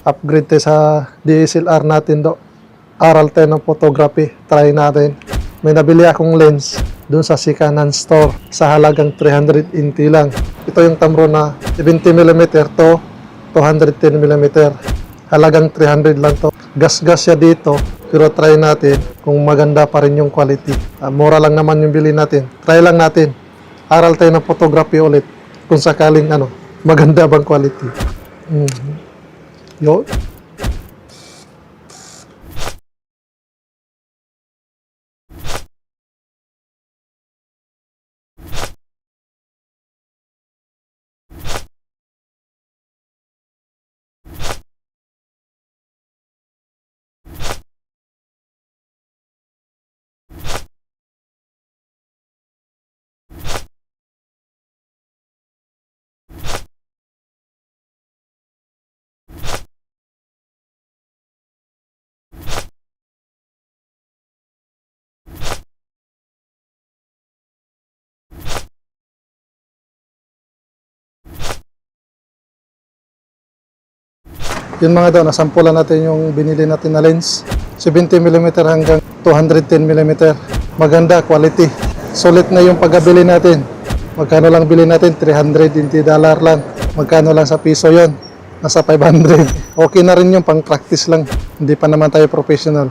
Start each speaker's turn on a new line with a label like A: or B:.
A: Upgrade tayo sa DSLR natin do. Aral tayo ng photography. Try natin. May nabili akong lens doon sa second-hand store sa halagang 300 NT lang. Ito yung Tamron na 70mm to 210mm. Halagang 300 lang to. Gas-gas siya dito, pero try natin kung maganda pa rin yung quality. Mura lang naman yung bili natin. Try lang natin. Aral tayo ng photography ulit kung sakaling maganda bang quality. Yo. Yun mga daw, nasampulan natin yung binili natin na lens. 70mm hanggang 210mm. Maganda, quality. Sulit na yung pagkabili natin. Magkano lang bili natin? $300 lang. Magkano lang sa piso yon? Nasa 500. Okay na rin yung pang practice lang. Hindi pa naman tayo professional.